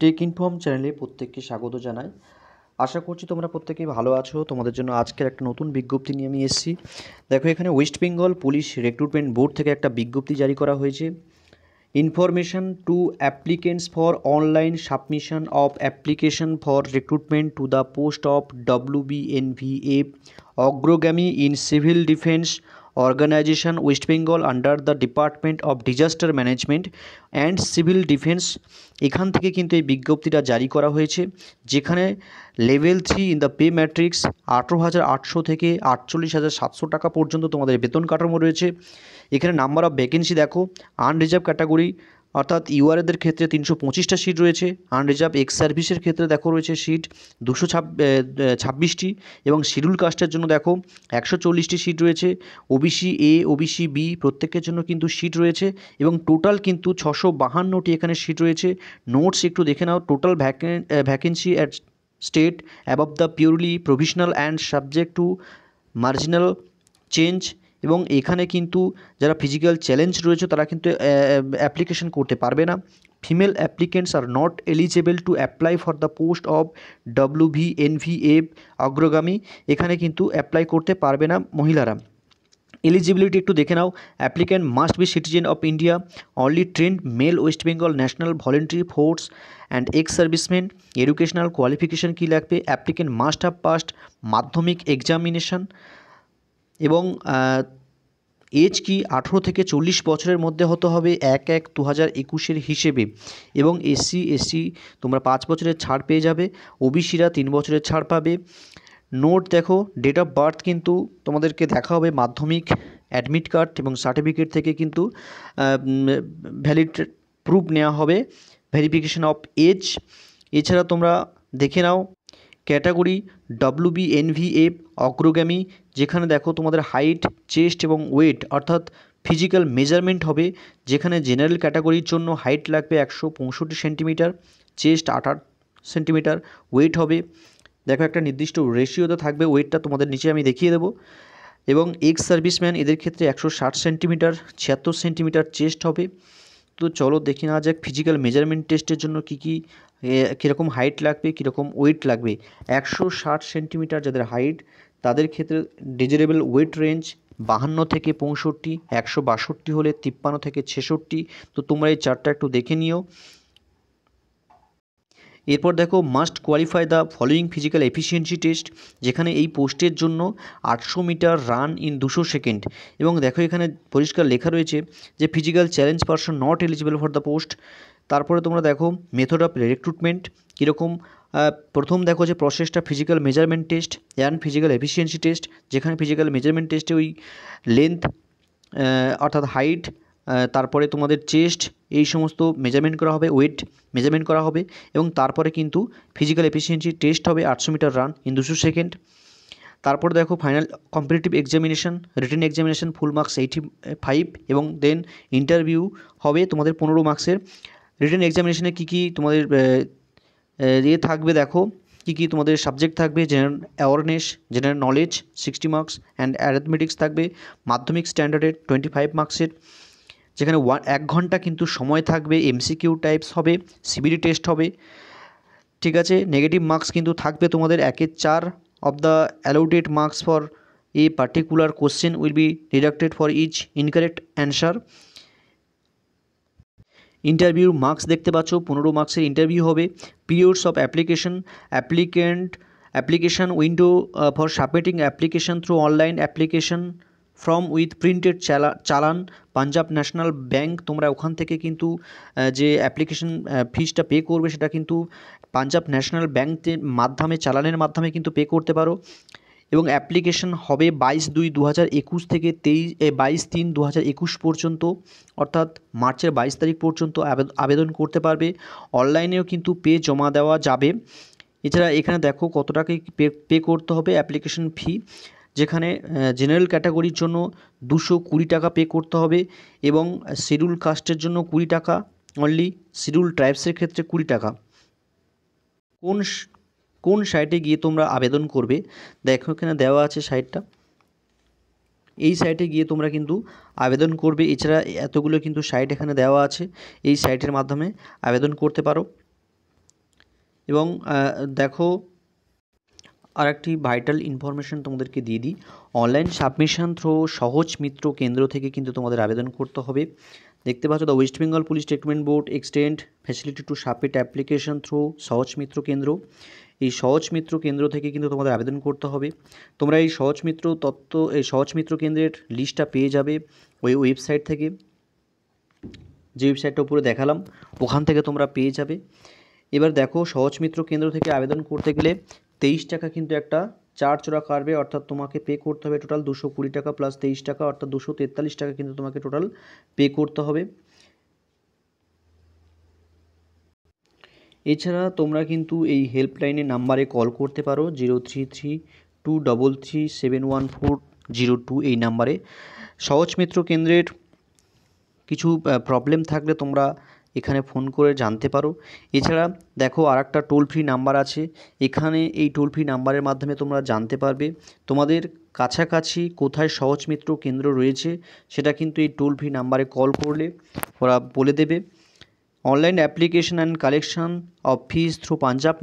Take inform চ্যানেলে প্রত্যেককে স্বাগত জানাই। আশা করছি তোমরা প্রত্যেকেই ভালো আছো। তোমাদের জন্য আজকের একটা নতুন বিজ্ঞপ্তি নিয়ে আমি এসেছি। দেখো, এখানে West Bengal police recruitment board থেকে একটা বিজ্ঞপ্তি জারি করা হয়েছে। Information to applicants for online submission of application for recruitment to the post of WBNVA Agragami in civil defence organisation West Bengal under the department of disaster management and civil defence. এখান থেকে কিন্তু এই বিজ্ঞপ্তিটা জারি করা হয়েছে, যেখানে level 3 in the pay matrix 18,800 থেকে 48,700 টাকা পর্যন্ত তোমাদের বেতন কাঠামো রয়েছে। এখানে নাম্বার অফ ভ্যাকেন্সি দেখো, আনরিজার্ভ ক্যাটাগরি অর্থাৎ ইউআরএদের ক্ষেত্রে 325টা সিট রয়েছে। আনরিজার্ভ এক্স সার্ভিসের ক্ষেত্রে দেখো রয়েছে সিট 226টি, এবং শিডিউল কাস্টের জন্য দেখো 140টি সিট রয়েছে। ওবিসি এ, ওবিসি বি প্রত্যেকের জন্য কিন্তু সিট রয়েছে, এবং টোটাল কিন্তু 652টি এখানে সিট রয়েছে। নোটস একটু দেখে নাও। Total vacancy at state above the purely provisional and subject to marginal change. এবং এখানে কিন্তু যারা ফিজিক্যাল চ্যালেঞ্জ রয়েছে তারা কিন্তু অ্যাপ্লিকেশন করতে পারবে না। Female applicants are not eligible to apply for the post of WBNVA অগ্রগামী। এখানে কিন্তু অ্যাপ্লাই করতে পারবে না মহিলারা। এলিজিবিলিটি একটু দেখে নাও। Applicant must be citizen of India, only trained male West Bengal national volunteer force and ex serviceman. Educational qualification কী লাগবে? Applicant must have passed Madhyamik examination, এবং এজ কি 18 থেকে 40 বছরের মধ্যে হতে হবে 1/1/2021 হিসেবে। এবং SC/SC তোমরা 5 বছরের ছাড় পেয়ে যাবে। ওবিসিরা 3 বছরের ছাড় পাবে। নোট দেখো, ডেট অফ বার্থ কিন্তু তোমাদেরকে দেখা হবে মাধ্যমিক অ্যাডমিট কার্ড এবং সার্টিফিকেট থেকে কিন্তু ভ্যালিড প্রুফ নেওয়া হবে, ভেরিফিকেশন অফ এজ। এছাড়া তোমরা দেখে নাও ক্যাটাগরি WBNVA অগ্রগামী, যেখানে দেখো তোমাদের হাইট, চেস্ট এবং ওয়েট অর্থাৎ ফিজিক্যাল মেজারমেন্ট হবে, যেখানে জেনারেল ক্যাটাগরির জন্য হাইট লাগবে 165 সেন্টিমিটার, চেস্ট 28 সেন্টিমিটার, ওয়েট হবে দেখো একটা নির্দিষ্ট রেশিওতে থাকবে। ওয়েটটা তোমাদের নিচে আমি দেখিয়ে দেবো। এবং এক্স সার্ভিসম্যান এদের ক্ষেত্রে 160 সেন্টিমিটার, 76 সেন্টিমিটার চেস্ট হবে। তো চলো দেখে নেওয়া যাক ফিজিক্যাল মেজারমেন্ট টেস্টের জন্য কীরকম হাইট লাগবে, কীরকম ওয়েট লাগবে। 160 সেন্টিমিটার যাদের হাইট তাদের ক্ষেত্রে ডিজারেবল ওয়েট রেঞ্জ 52 থেকে 65, 162 হলে 53 থেকে 66। তো তোমরা এই চার্টটা একটু দেখে নিও। এরপর দেখো must qualify the following physical efficiency test, যেখানে এই পোস্টের জন্য 800 মিটার রান ইন 200 সেকেন্ড। এবং দেখো এখানে পরিষ্কার লেখা রয়েছে যে physical challenge person not eligible for the post. তারপরে তোমরা দেখো মেথড অফ রিক্রুটমেন্ট কীরকম। প্রথম দেখো যে প্রসেসটা physical measurement test and physical efficiency test, যেখানে ফিজিক্যাল মেজারমেন্ট টেস্টে ওই লেন্থ অর্থাৎ হাইট, তারপরে তোমাদের চেস্ট এই সমস্ত মেজারমেন্ট করা হবে, ওয়েট মেজারমেন্ট করা হবে, এবং তারপরে কিন্তু ফিজিক্যাল এফিসিয়েন্সি টেস্ট হবে 800 মিটার রান ইন 200 সেকেন্ড। তারপর দেখো final competitive examination, written examination full marks 85, এবং দেন ইন্টারভিউ হবে তোমাদের 15 মার্কসের। রিটেন এক্সামিনেশনে কী তোমাদের থাকবে দেখো, কী তোমাদের সাবজেক্ট থাকবে। General awareness, general knowledge 60 marks, and arithmetics থাকবে মাধ্যমিক স্ট্যান্ডার্ডের 25 মার্কসের, যেখানে 1 ঘন্টা কিন্তু সময় থাকবে। MCQ টাইপস হবে, CBT টেস্ট হবে, ঠিক আছে। নেগেটিভ মার্কস কিন্তু থাকবে তোমাদের 1/4 of the allotted marks for a particular question will be deducted for each incorrect answer. Interview marks দেখতে পাচ্ছ, 15 মার্কসের ইন্টারভিউ হবে। Periods of application window for submitting application through online application form with printed challan Punjab national bank. তোমরা ওখান থেকে কিন্তু যে application ফিসটা pay করবে সেটা কিন্তু পাঞ্জাব ন্যাশনাল ব্যাঙ্কের মাধ্যমে, চালানের মাধ্যমে কিন্তু পে করতে পারো। এবং অ্যাপ্লিকেশন হবে 22/2/2021 থেকে 22/3/2021 পর্যন্ত, অর্থাৎ মার্চের 22 তারিখ পর্যন্ত আবেদন করতে পারবে। অনলাইনেও কিন্তু পে জমা দেওয়া যাবে। এছাড়া এখানে দেখো কত টাকা পে করতে হবে অ্যাপ্লিকেশন ফি, যেখানে জেনারেল ক্যাটাগরির জন্য 220 টাকা পে করতে হবে, এবং শিডিউল কাস্টের জন্য 20 টাকা অনলি, শিডিউল ট্রাইবসের ক্ষেত্রে 20 টাকা। কোন সাইটে গিয়ে তোমরা আবেদন করবে দেখো, এখানে দেওয়া আছে সাইটটা। এই সাইটে গিয়ে তোমরা কিন্তু আবেদন করবে। এছাড়া এতগুলো কিন্তু সাইট এখানে দেওয়া আছে, এই সাইটের মাধ্যমে আবেদন করতে পারো। এবং দেখো আরেকটি ভাইটাল ইনফরমেশন তোমাদেরকে দিয়ে দিই, অনলাইন সাবমিশন থ্রু সহজ মিত্র কেন্দ্র থেকে কিন্তু তোমাদের আবেদন করতে হবে। দেখতে পাচ্ছ the West Bengal police recruitment board extend facility to submit application through সহজ মিত্র কেন্দ্র। এই সহজ মিত্র কেন্দ্র থেকে কিন্তু তোমাদের আবেদন করতে হবে। তোমরা এই সহজ মিত্র কেন্দ্রের লিস্টটা পেয়ে যাবে ওই ওয়েবসাইট থেকে, যে ওয়েবসাইটটা উপরে দেখালাম ওখান থেকে তোমরা পেয়ে যাবে। এবার দেখো সহজ মিত্র কেন্দ্র থেকে আবেদন করতে গেলে 23 টাকা কিন্তু একটা চার্জ ওরা কাটবে, অর্থাৎ তোমাকে পে করতে হবে টোটাল 220 টাকা প্লাস 23 টাকা, অর্থাৎ 243 টাকা কিন্তু তোমাকে টোটাল পে করতে হবে। এছাড়া তোমরা কিন্তু এই হেল্পলাইনের নাম্বারে কল করতে পারো 03323371402 এই নাম্বারে। সহজ মিত্র কেন্দ্রের কিছু প্রবলেম থাকলে তোমরা এখানে ফোন করে জানতে পারো। এছাড়া দেখো আরেকটা টোল ফ্রি নাম্বার আছে, এখানে এই টোল ফ্রি নাম্বারের মাধ্যমে তোমরা জানতে পারবে তোমাদের কাছাকাছি কোথায় সহজ মিত্র কেন্দ্র রয়েছে, সেটা কিন্তু এই টোল ফ্রি নাম্বারে কল করলে ওরা বলে দেবে। Online application and collection of fees through Punjab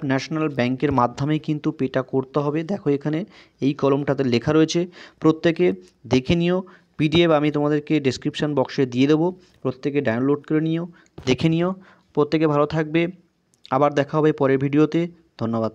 National ব্যাংকের মাধ্যমে কিন্তু পেটা করতে হবে। দেখো এখানে এই কলমটাতে লেখা রয়েছে, প্রত্যেকে দেখে নিও। পিডিএফ আমি তোমাদেরকে ডেসক্রিপশান বক্সে দিয়ে দেবো, প্রত্যেকে ডাউনলোড করে নিও, দেখে নিও। প্রত্যেকে ভালো থাকবে, আবার দেখা হবে পরের ভিডিওতে। ধন্যবাদ।